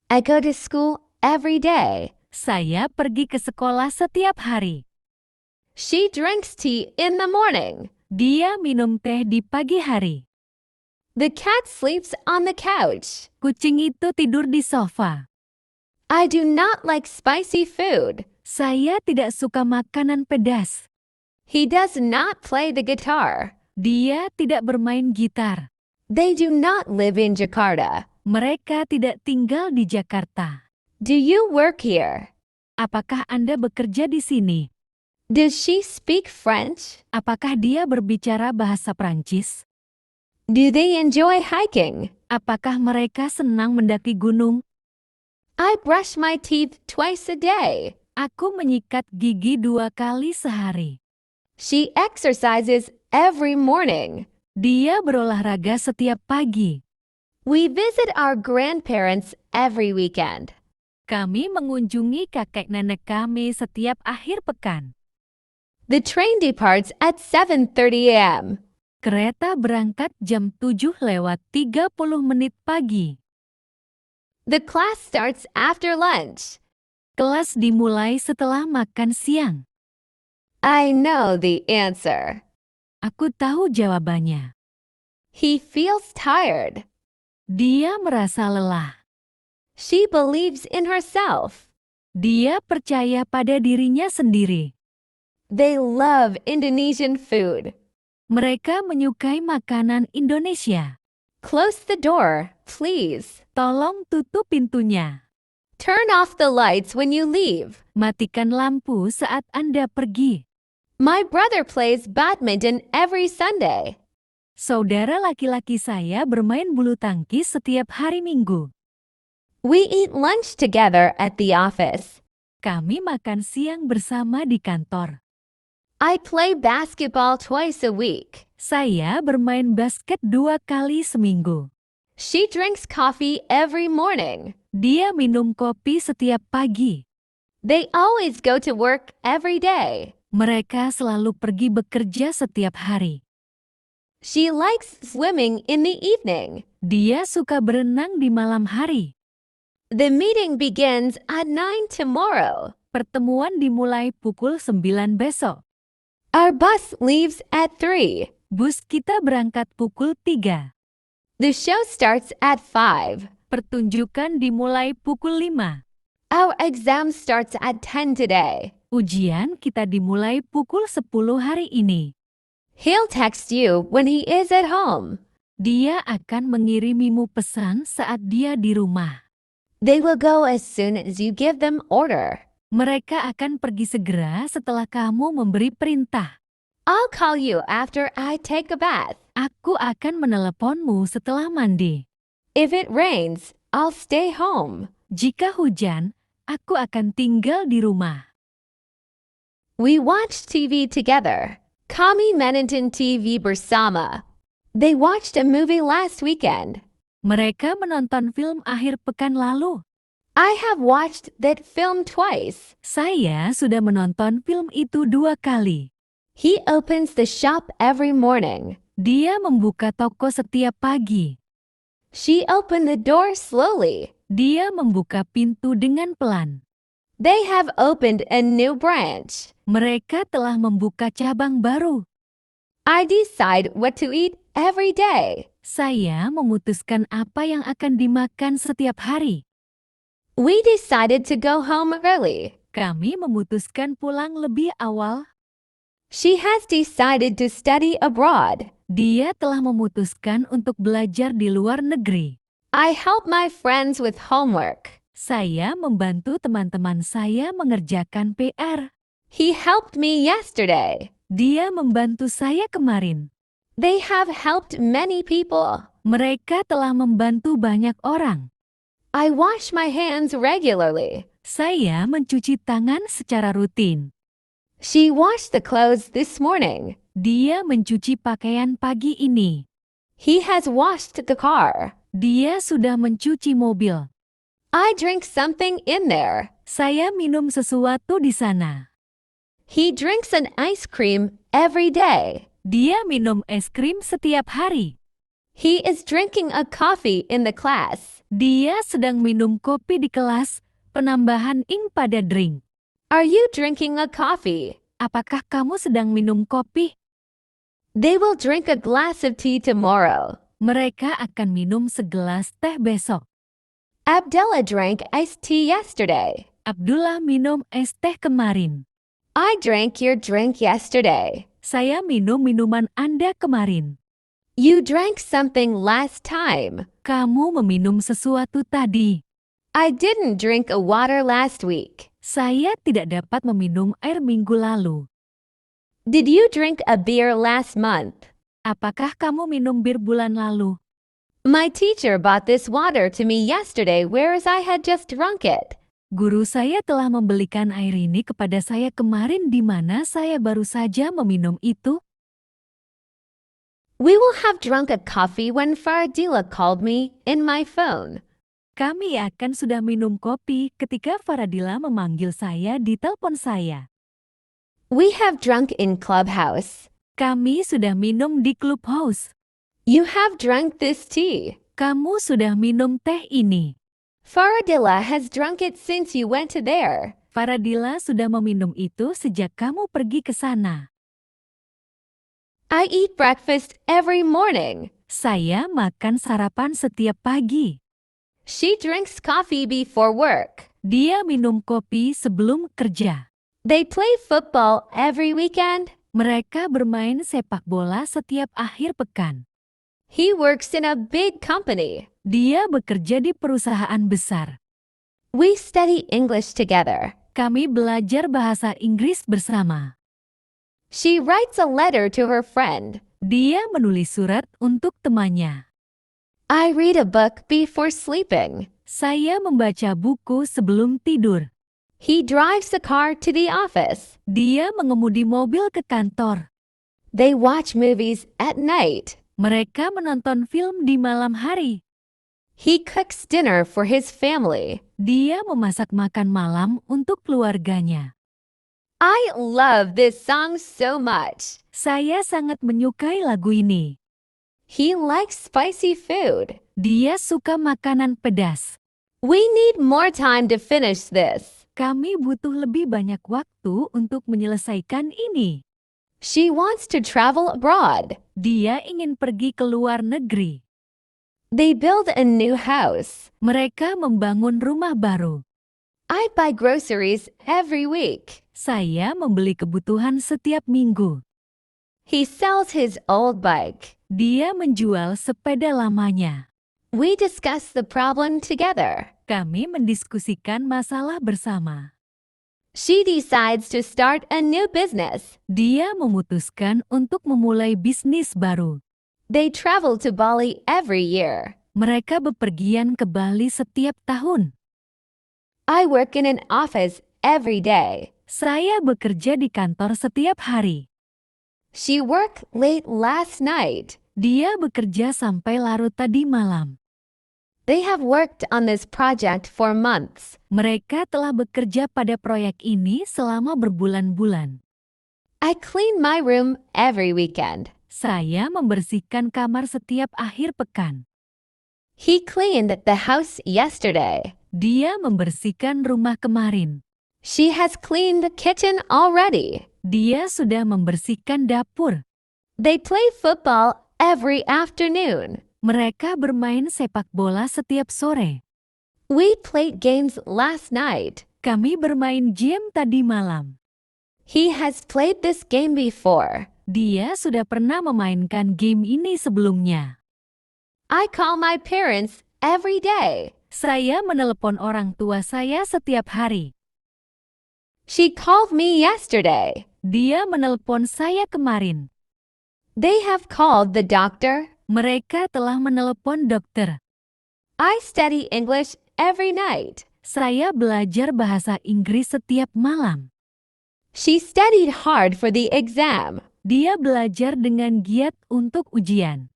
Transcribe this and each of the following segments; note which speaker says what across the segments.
Speaker 1: I go to school every day.
Speaker 2: Saya pergi ke sekolah setiap hari.
Speaker 1: She drinks tea in the morning.
Speaker 2: Dia minum teh di pagi hari.
Speaker 1: The cat sleeps on the couch.
Speaker 2: Kucing itu tidur di sofa.
Speaker 1: I do not like spicy food.
Speaker 2: Saya tidak suka makanan pedas.
Speaker 1: He does not play the guitar.
Speaker 2: Dia tidak bermain gitar.
Speaker 1: They do not live in Jakarta.
Speaker 2: Mereka tidak tinggal di Jakarta.
Speaker 1: Do you work here?
Speaker 2: Apakah Anda bekerja di sini?
Speaker 1: Does she speak French?
Speaker 2: Apakah dia berbicara bahasa Prancis?
Speaker 1: Do they enjoy hiking?
Speaker 2: Apakah mereka senang mendaki gunung?
Speaker 1: I brush my teeth twice a day.
Speaker 2: Aku menyikat gigi 2 kali sehari.
Speaker 1: She exercises every morning.
Speaker 2: Dia berolahraga setiap pagi.
Speaker 1: We visit our grandparents every weekend.
Speaker 2: Kami mengunjungi kakek nenek kami setiap akhir pekan.
Speaker 1: The train departs at 7:30 a.m.
Speaker 2: Kereta berangkat jam 7:30 pagi.
Speaker 1: The class starts after lunch.
Speaker 2: Kelas dimulai setelah makan siang.
Speaker 1: I know the answer.
Speaker 2: Aku tahu jawabannya.
Speaker 1: He feels tired.
Speaker 2: Dia merasa lelah.
Speaker 1: She believes in herself.
Speaker 2: Dia percaya pada dirinya sendiri.
Speaker 1: They love Indonesian food.
Speaker 2: Mereka menyukai makanan Indonesia.
Speaker 1: Close the door, please.
Speaker 2: Tolong tutup pintunya.
Speaker 1: Turn off the lights when you leave.
Speaker 2: Matikan lampu saat Anda pergi.
Speaker 1: My brother plays badminton every Sunday.
Speaker 2: Saudara laki-laki saya bermain bulu tangkis setiap hari Minggu.
Speaker 1: We eat lunch together at the office.
Speaker 2: Kami makan siang bersama di kantor.
Speaker 1: I play basketball twice a week.
Speaker 2: Saya bermain basket 2 kali seminggu.
Speaker 1: She drinks coffee every morning.
Speaker 2: Dia minum kopi setiap pagi.
Speaker 1: They always go to work every day.
Speaker 2: Mereka selalu pergi bekerja setiap hari.
Speaker 1: She likes swimming in the evening.
Speaker 2: Dia suka berenang di malam hari.
Speaker 1: The meeting begins at 9 tomorrow.
Speaker 2: Pertemuan dimulai pukul 9 besok.
Speaker 1: Our bus leaves at 3.
Speaker 2: Bus kita berangkat pukul 3.
Speaker 1: The show starts at 5.
Speaker 2: Pertunjukan dimulai pukul 5.
Speaker 1: Our exam starts at 10 today.
Speaker 2: Ujian kita dimulai pukul 10 hari ini.
Speaker 1: He'll text you when he is at home.
Speaker 2: Dia akan mengirimimu pesan saat dia di rumah.
Speaker 1: They will go as soon as you give them order.
Speaker 2: Mereka akan pergi segera setelah kamu memberi perintah.
Speaker 1: I'll call you after I take a bath.
Speaker 2: Aku akan meneleponmu setelah mandi.
Speaker 1: If it rains, I'll stay home.
Speaker 2: Jika hujan, aku akan tinggal di rumah.
Speaker 1: We watch TV together. Kami menonton TV bersama. They watched a movie last weekend.
Speaker 2: Mereka menonton film akhir pekan lalu.
Speaker 1: I have watched that film twice.
Speaker 2: Saya sudah menonton film itu 2 kali.
Speaker 1: He opens the shop every morning.
Speaker 2: Dia membuka toko setiap pagi.
Speaker 1: She opened the door slowly.
Speaker 2: Dia membuka pintu dengan pelan.
Speaker 1: They have opened a new branch.
Speaker 2: Mereka telah membuka cabang baru.
Speaker 1: I decide what to eat every day.
Speaker 2: Saya memutuskan apa yang akan dimakan setiap hari.
Speaker 1: We decided to go home early.
Speaker 2: Kami memutuskan pulang lebih awal.
Speaker 1: She has decided to study abroad.
Speaker 2: Dia telah memutuskan untuk belajar di luar negeri.
Speaker 1: I help my friends with homework.
Speaker 2: Saya membantu teman-teman saya mengerjakan PR.
Speaker 1: He helped me yesterday.
Speaker 2: Dia membantu saya kemarin.
Speaker 1: They have helped many people.
Speaker 2: Mereka telah membantu banyak orang.
Speaker 1: I wash my hands regularly.
Speaker 2: Saya mencuci tangan secara rutin.
Speaker 1: She washed the clothes this morning.
Speaker 2: Dia mencuci pakaian pagi ini.
Speaker 1: He has washed the car.
Speaker 2: Dia sudah mencuci mobil.
Speaker 1: I drink something in there.
Speaker 2: Saya minum sesuatu di sana.
Speaker 1: He drinks an ice cream every day.
Speaker 2: Dia minum es krim setiap hari.
Speaker 1: He is drinking a coffee in the class.
Speaker 2: Dia sedang minum kopi di kelas, penambahan ing pada drink.
Speaker 1: Are you drinking a coffee?
Speaker 2: Apakah kamu sedang minum kopi?
Speaker 1: They will drink a glass of tea tomorrow.
Speaker 2: Mereka akan minum segelas teh besok.
Speaker 1: Abdullah drank iced tea yesterday.
Speaker 2: Abdullah minum es teh kemarin.
Speaker 1: I drank your drink yesterday.
Speaker 2: Saya minum minuman Anda kemarin.
Speaker 1: You drank something last time.
Speaker 2: Kamu meminum sesuatu tadi.
Speaker 1: I didn't drink a water last week.
Speaker 2: Saya tidak dapat meminum air minggu lalu.
Speaker 1: Did you drink a beer last month?
Speaker 2: Apakah kamu minum bir bulan lalu?
Speaker 1: My teacher bought this water to me yesterday, whereas I had just drunk it.
Speaker 2: Guru saya telah membelikan air ini kepada saya kemarin di mana saya baru saja meminum itu.
Speaker 1: We will have drunk a coffee when Faradila called me in my phone.
Speaker 2: Kami akan sudah minum kopi ketika Faradila memanggil saya di telepon saya.
Speaker 1: We have drunk in Clubhouse.
Speaker 2: Kami sudah minum di Clubhouse.
Speaker 1: You have drunk this tea.
Speaker 2: Kamu sudah minum teh ini.
Speaker 1: Faradila has drunk it since you went to there.
Speaker 2: Faradila sudah meminum itu sejak kamu pergi ke sana.
Speaker 1: I eat breakfast every morning.
Speaker 2: Saya makan sarapan setiap pagi.
Speaker 1: She drinks coffee before work.
Speaker 2: Dia minum kopi sebelum kerja.
Speaker 1: They play football every weekend.
Speaker 2: Mereka bermain sepak bola setiap akhir pekan.
Speaker 1: He works in a big company.
Speaker 2: Dia bekerja di perusahaan besar.
Speaker 1: We study English together.
Speaker 2: Kami belajar bahasa Inggris bersama.
Speaker 1: She writes a letter to her friend.
Speaker 2: Dia menulis surat untuk temannya.
Speaker 1: I read a book before sleeping.
Speaker 2: Saya membaca buku sebelum tidur.
Speaker 1: He drives a car to the office.
Speaker 2: Dia mengemudi mobil ke kantor.
Speaker 1: They watch movies at night.
Speaker 2: Mereka menonton film di malam hari.
Speaker 1: He cooks dinner for his family.
Speaker 2: Dia memasak makan malam untuk keluarganya.
Speaker 1: I love this song so much.
Speaker 2: Saya sangat menyukai lagu ini.
Speaker 1: He likes spicy food.
Speaker 2: Dia suka makanan pedas.
Speaker 1: We need more time to finish this.
Speaker 2: Kami butuh lebih banyak waktu untuk menyelesaikan ini.
Speaker 1: She wants to travel abroad.
Speaker 2: Dia ingin pergi ke luar negeri.
Speaker 1: They build a new house.
Speaker 2: Mereka membangun rumah baru.
Speaker 1: I buy groceries every week.
Speaker 2: Saya membeli kebutuhan setiap minggu.
Speaker 1: He sells his old bike.
Speaker 2: Dia menjual sepeda lamanya.
Speaker 1: We discuss the problem together.
Speaker 2: Kami mendiskusikan masalah bersama.
Speaker 1: She decides to start a new business.
Speaker 2: Dia memutuskan untuk memulai bisnis baru.
Speaker 1: They travel to Bali every year.
Speaker 2: Mereka bepergian ke Bali setiap tahun.
Speaker 1: I work in an office every day.
Speaker 2: Saya bekerja di kantor setiap hari.
Speaker 1: She worked late last night.
Speaker 2: Dia bekerja sampai larut tadi malam.
Speaker 1: They have worked on this project for months.
Speaker 2: Mereka telah bekerja pada proyek ini selama berbulan-bulan.
Speaker 1: I clean my room every weekend.
Speaker 2: Saya membersihkan kamar setiap akhir pekan.
Speaker 1: He cleaned the house yesterday.
Speaker 2: Dia membersihkan rumah kemarin.
Speaker 1: She has cleaned the kitchen already.
Speaker 2: Dia sudah membersihkan dapur.
Speaker 1: They play football every afternoon.
Speaker 2: Mereka bermain sepak bola setiap sore.
Speaker 1: We played games last night.
Speaker 2: Kami bermain game tadi malam.
Speaker 1: He has played this game before.
Speaker 2: Dia sudah pernah memainkan game ini sebelumnya.
Speaker 1: I call my parents every day.
Speaker 2: Saya menelepon orang tua saya setiap hari.
Speaker 1: She called me yesterday.
Speaker 2: Dia menelepon saya kemarin.
Speaker 1: They have called the doctor.
Speaker 2: Mereka telah menelepon dokter.
Speaker 1: I study English every night.
Speaker 2: Saya belajar bahasa Inggris setiap malam.
Speaker 1: She studied hard for the exam.
Speaker 2: Dia belajar dengan giat untuk ujian.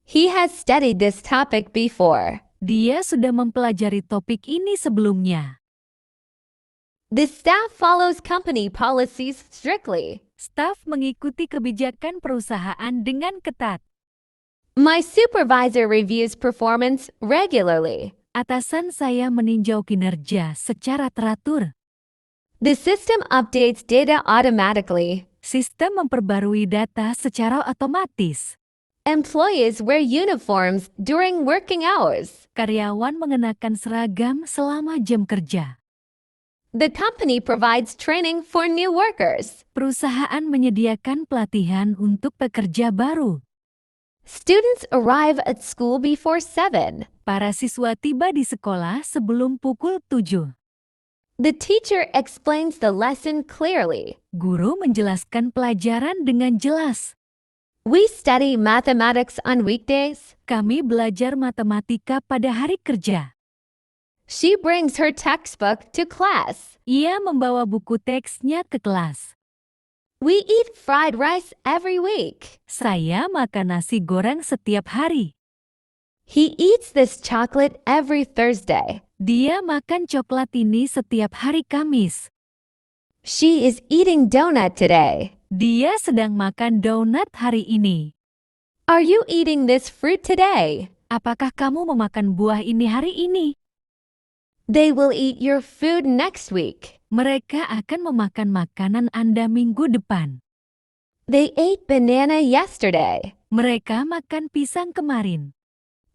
Speaker 1: He has studied this topic before.
Speaker 2: Dia sudah mempelajari topik ini sebelumnya.
Speaker 1: The staff follows company policies strictly.
Speaker 2: Staf mengikuti kebijakan perusahaan dengan ketat.
Speaker 1: My supervisor reviews performance regularly.
Speaker 2: Atasan saya meninjau kinerja secara teratur.
Speaker 1: The system updates data automatically.
Speaker 2: Sistem memperbarui data secara otomatis.
Speaker 1: Employees wear uniforms during working hours.
Speaker 2: Karyawan mengenakan seragam selama jam kerja.
Speaker 1: The company provides training for new workers.
Speaker 2: Perusahaan menyediakan pelatihan untuk pekerja baru.
Speaker 1: Students arrive at school before 7.
Speaker 2: Para siswa tiba di sekolah sebelum pukul 7.
Speaker 1: The teacher explains the lesson clearly.
Speaker 2: Guru menjelaskan pelajaran dengan jelas.
Speaker 1: We study mathematics on weekdays.
Speaker 2: Kami belajar matematika pada hari kerja.
Speaker 1: She brings her textbook to class.
Speaker 2: Ia membawa buku teksnya ke kelas.
Speaker 1: We eat fried rice every week.
Speaker 2: Saya makan nasi goreng setiap hari.
Speaker 1: He eats this chocolate every Thursday.
Speaker 2: Dia makan coklat ini setiap hari Kamis.
Speaker 1: She is eating donut today.
Speaker 2: Dia sedang makan donat hari ini.
Speaker 1: Are you eating this fruit today?
Speaker 2: Apakah kamu memakan buah ini hari ini?
Speaker 1: They will eat your food next week.
Speaker 2: Mereka akan memakan makanan Anda minggu depan.
Speaker 1: They ate banana yesterday.
Speaker 2: Mereka makan pisang kemarin.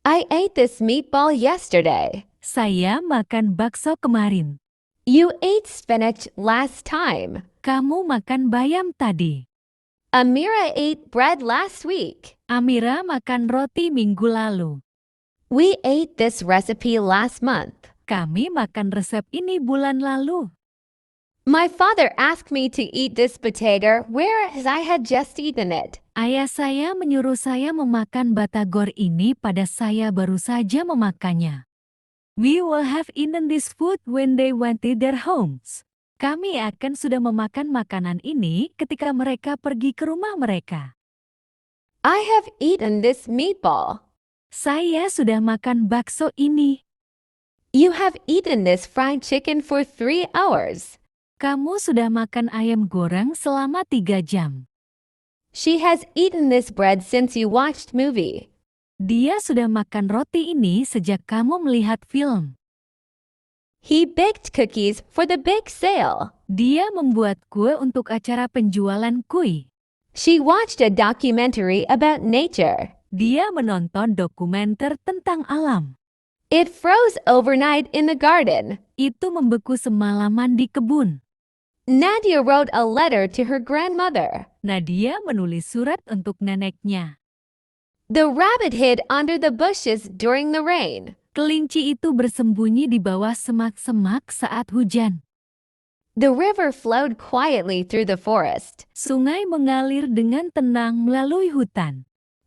Speaker 1: I ate this meatball yesterday.
Speaker 2: Saya makan bakso kemarin.
Speaker 1: You ate spinach last time.
Speaker 2: Kamu makan bayam tadi.
Speaker 1: Amira ate bread last week.
Speaker 2: Amira makan roti minggu lalu.
Speaker 1: We ate this recipe last month.
Speaker 2: Kami makan resep ini bulan lalu.
Speaker 1: My father asked me to eat this potato whereas I had just eaten it.
Speaker 2: Ayah saya menyuruh saya memakan batagor ini pada saya baru saja memakannya. We will have eaten this food when they went to their homes. Kami akan sudah memakan makanan ini ketika mereka pergi ke rumah mereka.
Speaker 1: I have eaten this meatball.
Speaker 2: Saya sudah makan bakso ini.
Speaker 1: You have eaten this fried chicken for 3 hours.
Speaker 2: Kamu sudah makan ayam goreng selama 3 jam.
Speaker 1: She has eaten this bread since you watched movie.
Speaker 2: Dia sudah makan roti ini sejak kamu melihat film.
Speaker 1: He baked cookies for the big sale.
Speaker 2: Dia membuat kue untuk acara penjualan kue.
Speaker 1: She watched a documentary about nature.
Speaker 2: Dia menonton dokumenter tentang alam.
Speaker 1: It froze overnight in the garden.
Speaker 2: Itu membeku semalaman di kebun.
Speaker 1: Nadia wrote a letter to her grandmother.
Speaker 2: Nadia menulis surat untuk neneknya.
Speaker 1: The rabbit hid under the bushes during the rain.
Speaker 2: Kelinci itu bersembunyi di bawah semak-semak saat hujan.
Speaker 1: The river flowed quietly through the forest.
Speaker 2: Sungai mengalir dengan tenang melalui hutan.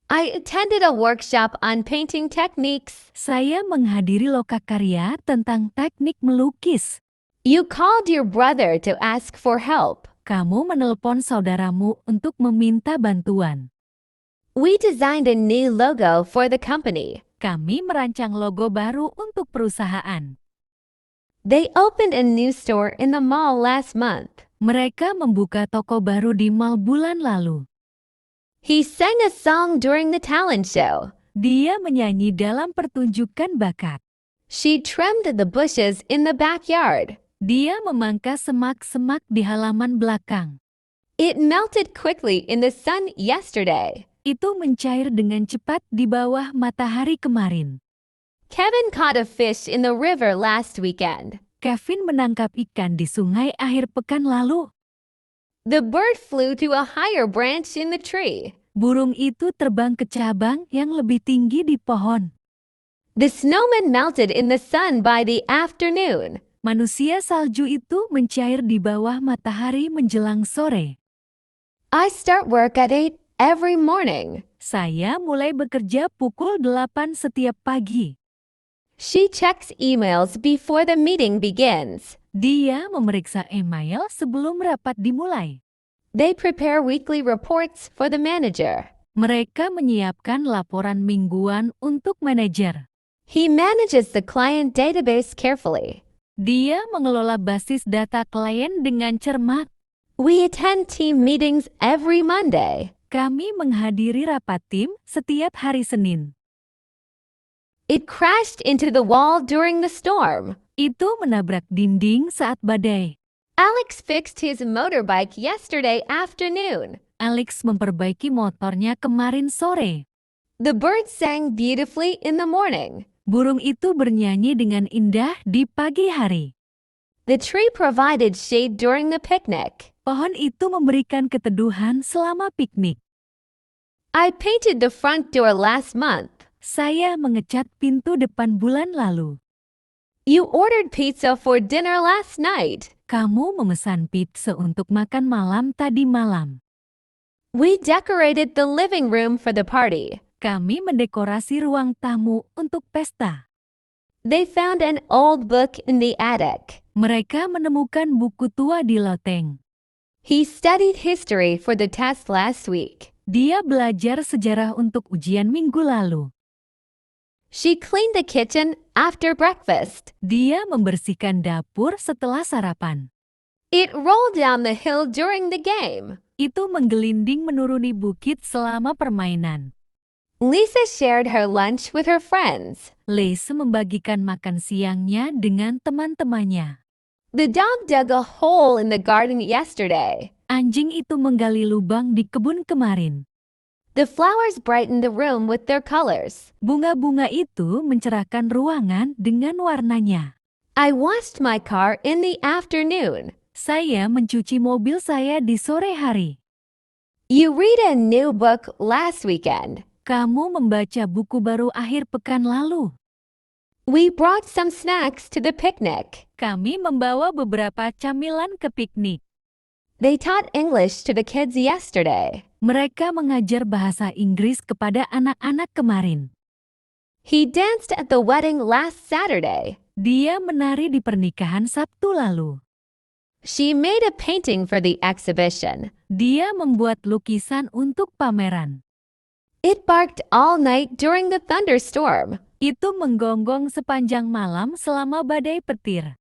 Speaker 1: I attended a workshop on painting techniques.
Speaker 2: Saya menghadiri lokakarya tentang teknik melukis.
Speaker 1: You called your brother to ask for help.
Speaker 2: Kamu menelpon saudaramu untuk meminta bantuan.
Speaker 1: We designed a new logo for the company.
Speaker 2: Kami merancang logo baru untuk perusahaan.
Speaker 1: They opened a new store in the mall last month.
Speaker 2: Mereka membuka toko baru di mall bulan lalu.
Speaker 1: He sang a song during the talent show.
Speaker 2: Dia menyanyi dalam pertunjukan bakat.
Speaker 1: She trimmed the bushes in the backyard.
Speaker 2: Dia memangkas semak-semak di halaman belakang.
Speaker 1: It melted quickly in the sun yesterday.
Speaker 2: Itu mencair dengan cepat di bawah matahari kemarin.
Speaker 1: Kevin caught a fish in the river last weekend.
Speaker 2: Kevin menangkap ikan di sungai akhir pekan lalu.
Speaker 1: The bird flew to a higher branch in the tree.
Speaker 2: Burung itu terbang ke cabang yang lebih tinggi di pohon.
Speaker 1: The snowman melted in the sun by the afternoon.
Speaker 2: Manusia salju itu mencair di bawah matahari menjelang sore.
Speaker 1: I start work at 8 every morning.
Speaker 2: Saya mulai bekerja pukul 8 setiap pagi.
Speaker 1: She checks emails before the meeting begins.
Speaker 2: Dia memeriksa email sebelum rapat dimulai.
Speaker 1: They prepare weekly reports for the manager.
Speaker 2: Mereka menyiapkan laporan mingguan untuk manajer.
Speaker 1: He manages the client database carefully.
Speaker 2: Dia mengelola basis data klien dengan cermat.
Speaker 1: We attend team meetings every Monday.
Speaker 2: Kami menghadiri rapat tim setiap hari Senin.
Speaker 1: It crashed into the wall during the storm.
Speaker 2: Itu menabrak dinding saat badai.
Speaker 1: Alex fixed his motorbike yesterday afternoon.
Speaker 2: Alex memperbaiki motornya kemarin sore.
Speaker 1: The birds sang beautifully in the morning.
Speaker 2: Burung itu bernyanyi dengan indah di pagi hari.
Speaker 1: The tree provided shade during the picnic.
Speaker 2: Pohon itu memberikan keteduhan selama piknik.
Speaker 1: I painted the front door last month.
Speaker 2: Saya mengecat pintu depan bulan lalu.
Speaker 1: You ordered pizza for dinner last night.
Speaker 2: Kamu memesan pizza untuk makan malam tadi malam.
Speaker 1: We decorated the living room for the party.
Speaker 2: Kami mendekorasi ruang tamu untuk pesta.
Speaker 1: They found an old book in the attic.
Speaker 2: Mereka menemukan buku tua di loteng.
Speaker 1: He studied history for the test last week.
Speaker 2: Dia belajar sejarah untuk ujian minggu lalu.
Speaker 1: She cleaned the kitchen after breakfast.
Speaker 2: Dia membersihkan dapur setelah sarapan.
Speaker 1: It rolled down the hill during the game.
Speaker 2: Itu menggelinding menuruni bukit selama permainan.
Speaker 1: Lisa shared her lunch with her friends.
Speaker 2: Lisa membagikan makan siangnya dengan teman-temannya.
Speaker 1: The dog dug a hole in the garden yesterday.
Speaker 2: Anjing itu menggali lubang di kebun kemarin.
Speaker 1: The flowers brightened the room with their colors.
Speaker 2: Bunga-bunga itu mencerahkan ruangan dengan warnanya.
Speaker 1: I washed my car in the afternoon.
Speaker 2: Saya mencuci mobil saya di sore hari.
Speaker 1: You read a new book last weekend.
Speaker 2: Kamu membaca buku baru akhir pekan lalu.
Speaker 1: We brought some snacks to the picnic.
Speaker 2: Kami membawa beberapa camilan ke piknik.
Speaker 1: They taught English to the kids yesterday.
Speaker 2: Mereka mengajar bahasa Inggris kepada anak-anak kemarin.
Speaker 1: He danced at the wedding last Saturday.
Speaker 2: Dia menari di pernikahan Sabtu lalu.
Speaker 1: She made a painting for the exhibition.
Speaker 2: Dia membuat lukisan untuk pameran.
Speaker 1: It barked all night during the thunderstorm.
Speaker 2: Itu menggonggong sepanjang malam selama badai petir.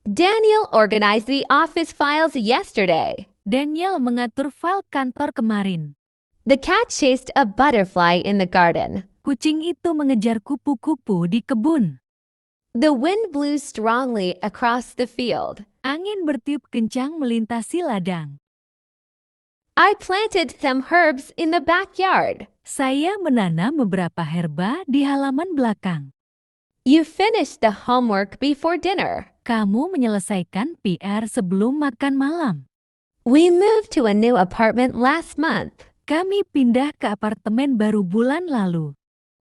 Speaker 1: Daniel organized the office files yesterday.
Speaker 2: Daniel mengatur file kantor kemarin.
Speaker 1: The cat chased a butterfly in the garden.
Speaker 2: Kucing itu mengejar kupu-kupu di kebun.
Speaker 1: The wind blew strongly across the field.
Speaker 2: Angin bertiup kencang melintasi ladang.
Speaker 1: I planted some herbs in the backyard.
Speaker 2: Saya menanam beberapa herba di halaman belakang.
Speaker 1: You finished the homework before dinner.
Speaker 2: Kamu menyelesaikan PR sebelum makan malam.
Speaker 1: We moved to a new apartment last month.
Speaker 2: Kami pindah ke apartemen baru bulan lalu.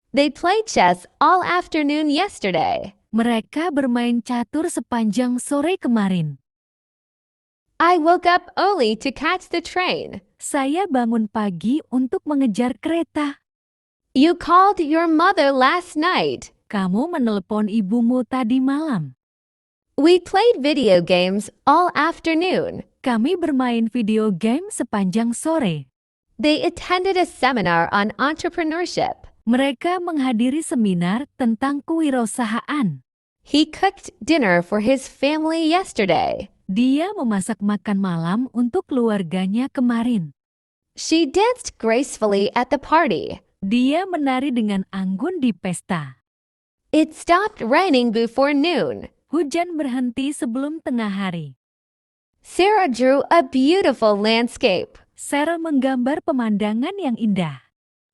Speaker 1: They played chess all afternoon yesterday.
Speaker 2: Mereka bermain catur sepanjang sore kemarin.
Speaker 1: I woke up early to catch the train.
Speaker 2: Saya bangun pagi untuk mengejar kereta.
Speaker 1: You called your mother last night.
Speaker 2: Kamu menelepon ibumu tadi malam.
Speaker 1: We played video games all afternoon.
Speaker 2: Kami bermain video game sepanjang sore.
Speaker 1: They attended a seminar on entrepreneurship.
Speaker 2: Mereka menghadiri seminar tentang kewirausahaan.
Speaker 1: He cooked dinner for his family yesterday.
Speaker 2: Dia memasak makan malam untuk keluarganya kemarin.
Speaker 1: She danced gracefully at the party.
Speaker 2: Dia menari dengan anggun di pesta.
Speaker 1: It stopped raining before noon.
Speaker 2: Hujan berhenti sebelum tengah hari.
Speaker 1: Sarah drew a beautiful landscape.
Speaker 2: Sarah menggambar pemandangan yang indah.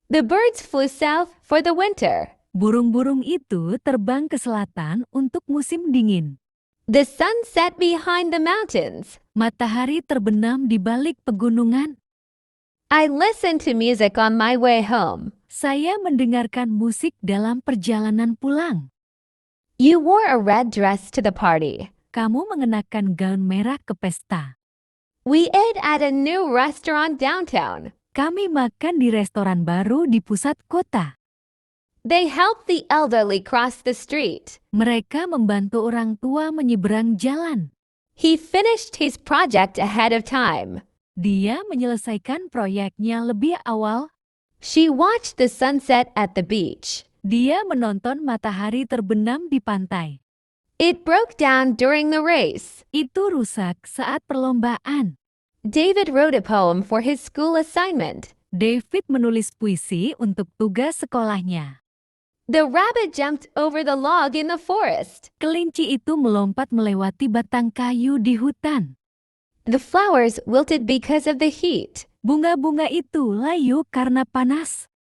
Speaker 1: The birds flew south for the winter.
Speaker 2: Burung-burung itu terbang ke selatan untuk musim dingin.
Speaker 1: The sun set behind the mountains.
Speaker 2: Matahari terbenam di balik pegunungan.
Speaker 1: I listened to music on my way home.
Speaker 2: Saya mendengarkan musik dalam perjalanan pulang.
Speaker 1: You wore a red dress to the party.
Speaker 2: Kamu mengenakan gaun merah ke pesta.
Speaker 1: We ate at a new restaurant downtown.
Speaker 2: Kami makan di restoran baru di pusat kota.
Speaker 1: They helped the elderly cross the street.
Speaker 2: Mereka membantu orang tua menyeberang jalan.
Speaker 1: He finished his project ahead of time.
Speaker 2: Dia menyelesaikan proyeknya lebih awal.
Speaker 1: She watched the sunset at the beach.
Speaker 2: Dia menonton matahari terbenam di pantai.
Speaker 1: It broke down during the race.
Speaker 2: Itu rusak saat perlombaan.
Speaker 1: David wrote a poem for his school assignment.
Speaker 2: David menulis puisi untuk tugas sekolahnya.
Speaker 1: The rabbit jumped over the log in the forest.
Speaker 2: Kelinci itu melompat melewati batang kayu di hutan.
Speaker 1: The flowers wilted because of the heat.
Speaker 2: Bunga-bunga itu layu karena panas.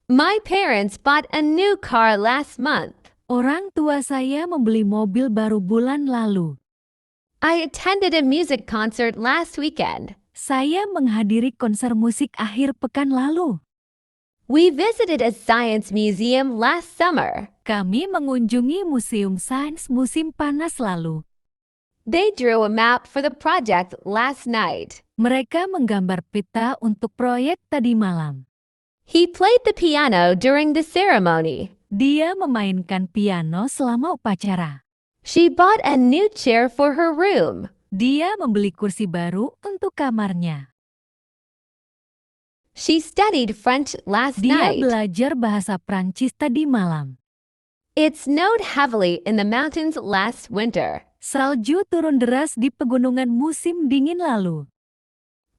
Speaker 1: My parents bought a new car last month.
Speaker 2: Orang tua saya membeli mobil baru bulan lalu.
Speaker 1: I attended a music concert last weekend.
Speaker 2: Saya menghadiri konser musik akhir pekan lalu.
Speaker 1: We visited a science museum last summer.
Speaker 2: Kami mengunjungi museum sains musim panas lalu.
Speaker 1: They drew a map for the project last night.
Speaker 2: Mereka menggambar peta untuk proyek tadi malam.
Speaker 1: He played the piano during the ceremony.
Speaker 2: Dia memainkan piano selama upacara.
Speaker 1: She bought a new chair for her room.
Speaker 2: Dia membeli kursi baru untuk kamarnya.
Speaker 1: She studied French last
Speaker 2: Dia
Speaker 1: night.
Speaker 2: belajar bahasa Prancis tadi malam.
Speaker 1: It snowed heavily in the mountains last winter.
Speaker 2: Salju turun deras di pegunungan musim dingin lalu.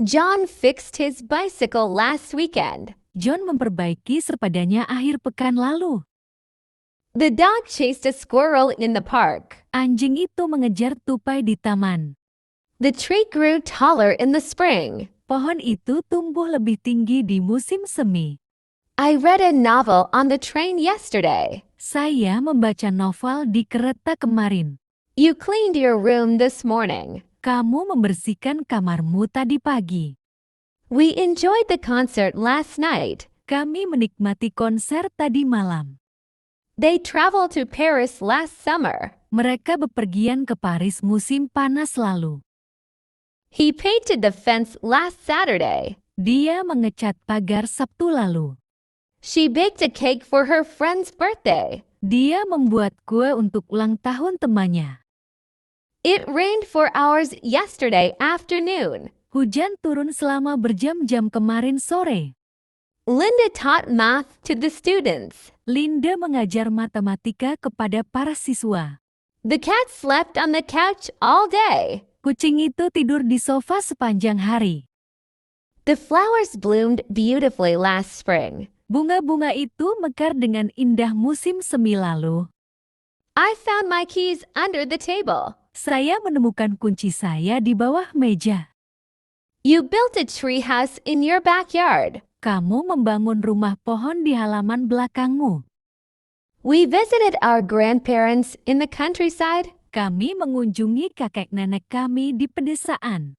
Speaker 1: John fixed his bicycle last weekend.
Speaker 2: John memperbaiki sepedanya akhir pekan lalu.
Speaker 1: The dog chased a squirrel in the park.
Speaker 2: Anjing itu mengejar tupai di taman.
Speaker 1: The tree grew taller in the spring.
Speaker 2: Pohon itu tumbuh lebih tinggi di musim semi.
Speaker 1: I read a novel on the train yesterday.
Speaker 2: Saya membaca novel di kereta kemarin.
Speaker 1: You cleaned your room this morning.
Speaker 2: Kamu membersihkan kamarmu tadi pagi.
Speaker 1: We enjoyed the concert last night.
Speaker 2: Kami menikmati konser tadi malam.
Speaker 1: They traveled to Paris last summer.
Speaker 2: Mereka bepergian ke Paris musim panas lalu.
Speaker 1: He painted the fence last Saturday.
Speaker 2: Dia mengecat pagar Sabtu lalu.
Speaker 1: She baked a cake for her friend's birthday.
Speaker 2: Dia membuat kue untuk ulang tahun temannya.
Speaker 1: It rained for hours yesterday afternoon.
Speaker 2: Hujan turun selama berjam-jam kemarin sore.
Speaker 1: Linda taught math to the students.
Speaker 2: Linda mengajar matematika kepada para siswa.
Speaker 1: The cat slept on the couch all day.
Speaker 2: Kucing itu tidur di sofa sepanjang hari.
Speaker 1: The flowers bloomed beautifully last spring.
Speaker 2: Bunga-bunga itu mekar dengan indah musim semi lalu.
Speaker 1: I found my keys under the table.
Speaker 2: Saya menemukan kunci saya di bawah meja.
Speaker 1: You built a tree house in your backyard.
Speaker 2: Kamu membangun rumah pohon di halaman belakangmu.
Speaker 1: We visited our grandparents in the countryside.
Speaker 2: Kami mengunjungi kakek nenek kami di pedesaan.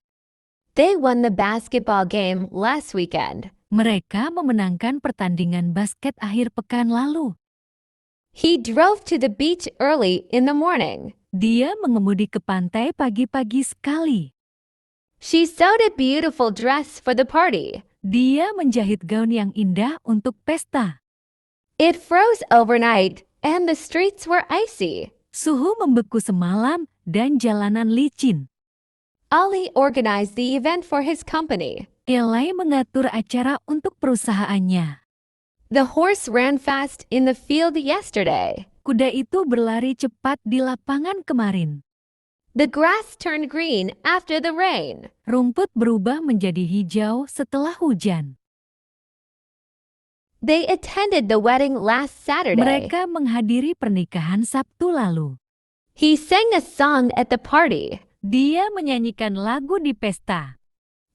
Speaker 1: They won the basketball game last weekend.
Speaker 2: Mereka memenangkan pertandingan basket akhir pekan lalu.
Speaker 1: He drove to the beach early in the morning.
Speaker 2: Dia mengemudi ke pantai pagi-pagi sekali.
Speaker 1: She sewed a beautiful dress for the party.
Speaker 2: Dia menjahit gaun yang indah untuk pesta.
Speaker 1: It froze overnight and the streets were icy.
Speaker 2: Suhu membeku semalam dan jalanan licin.
Speaker 1: Ali organized the event for his company.
Speaker 2: Eli mengatur acara untuk perusahaannya.
Speaker 1: The horse ran fast in the field yesterday.
Speaker 2: Kuda itu berlari cepat di lapangan kemarin.
Speaker 1: The grass turned green after the rain.
Speaker 2: Rumput berubah menjadi hijau setelah hujan.
Speaker 1: They attended the wedding last Saturday.
Speaker 2: Mereka menghadiri pernikahan Sabtu lalu.
Speaker 1: He sang a song at the party.
Speaker 2: Dia menyanyikan lagu di pesta.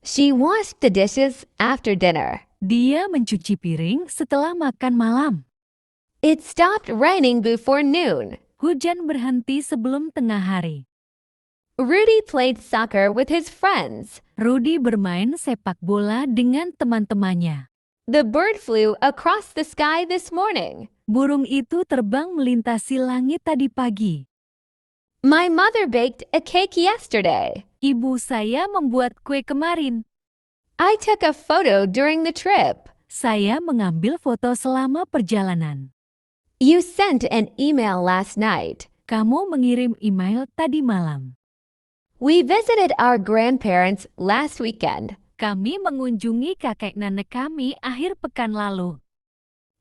Speaker 1: She washed the dishes after dinner.
Speaker 2: Dia mencuci piring setelah makan malam.
Speaker 1: It stopped raining before noon.
Speaker 2: Hujan berhenti sebelum tengah hari.
Speaker 1: Rudy played soccer with his friends.
Speaker 2: Rudy bermain sepak bola dengan teman-temannya.
Speaker 1: The bird flew across the sky this morning.
Speaker 2: Burung itu terbang melintasi langit tadi pagi.
Speaker 1: My mother baked a cake yesterday.
Speaker 2: Ibu saya membuat kue kemarin.
Speaker 1: I took a photo during the trip.
Speaker 2: Saya mengambil foto selama perjalanan.
Speaker 1: You sent an email last night.
Speaker 2: Kamu mengirim email tadi malam.
Speaker 1: We visited our grandparents last weekend.
Speaker 2: Kami mengunjungi kakek nenek kami akhir pekan lalu.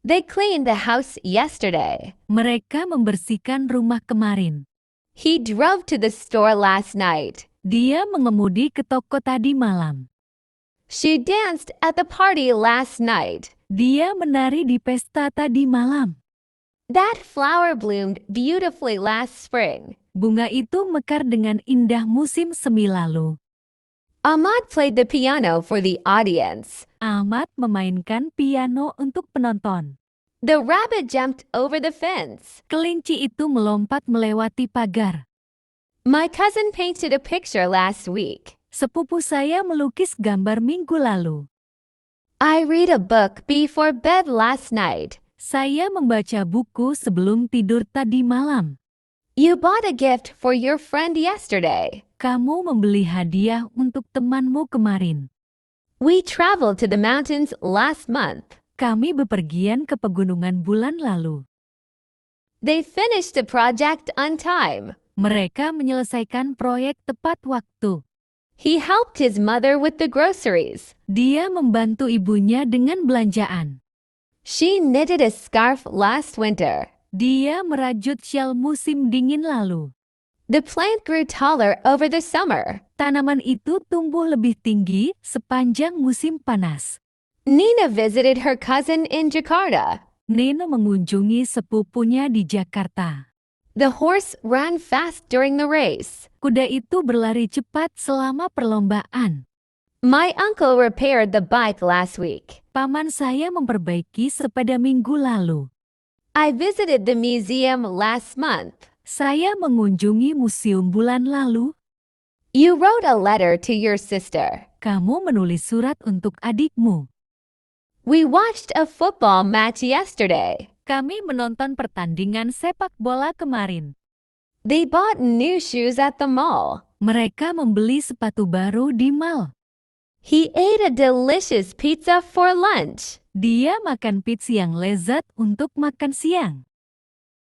Speaker 1: They cleaned the house yesterday.
Speaker 2: Mereka membersihkan rumah kemarin.
Speaker 1: He drove to the store last night.
Speaker 2: Dia mengemudi ke toko tadi malam.
Speaker 1: She danced at the party last night.
Speaker 2: Dia menari di pesta tadi malam.
Speaker 1: That flower bloomed beautifully last spring.
Speaker 2: Bunga itu mekar dengan indah musim semi lalu.
Speaker 1: Ahmad played the piano for the audience.
Speaker 2: Ahmad memainkan piano untuk penonton.
Speaker 1: The rabbit jumped over the fence.
Speaker 2: Kelinci itu melompat melewati pagar.
Speaker 1: My cousin painted a picture last week.
Speaker 2: Sepupu saya melukis gambar minggu lalu.
Speaker 1: I read a book before bed last night.
Speaker 2: Saya membaca buku sebelum tidur tadi malam.
Speaker 1: You bought a gift for your friend yesterday.
Speaker 2: Kamu membeli hadiah untuk temanmu kemarin.
Speaker 1: We traveled to the mountains last month.
Speaker 2: Kami bepergian ke pegunungan bulan lalu.
Speaker 1: They finished the project on time.
Speaker 2: Mereka menyelesaikan proyek tepat waktu.
Speaker 1: He helped his mother with the groceries.
Speaker 2: Dia membantu ibunya dengan belanjaan.
Speaker 1: She knitted a scarf last winter.
Speaker 2: Dia merajut syal musim dingin lalu.
Speaker 1: The plant grew taller over the summer.
Speaker 2: Tanaman itu tumbuh lebih tinggi sepanjang musim panas.
Speaker 1: Nina visited her cousin in Jakarta.
Speaker 2: Nina mengunjungi sepupunya di Jakarta.
Speaker 1: The horse ran fast during the race.
Speaker 2: Kuda itu berlari cepat selama perlombaan.
Speaker 1: My uncle repaired the bike last week.
Speaker 2: Paman saya memperbaiki sepeda minggu lalu.
Speaker 1: I visited the museum last month.
Speaker 2: Saya mengunjungi museum bulan lalu.
Speaker 1: You wrote a letter to your sister.
Speaker 2: Kamu menulis surat untuk adikmu.
Speaker 1: We watched a football match yesterday.
Speaker 2: Kami menonton pertandingan sepak bola kemarin.
Speaker 1: They bought new shoes at the mall.
Speaker 2: Mereka membeli sepatu baru di mall.
Speaker 1: He ate a delicious pizza for lunch.
Speaker 2: Dia makan pizza yang lezat untuk makan siang.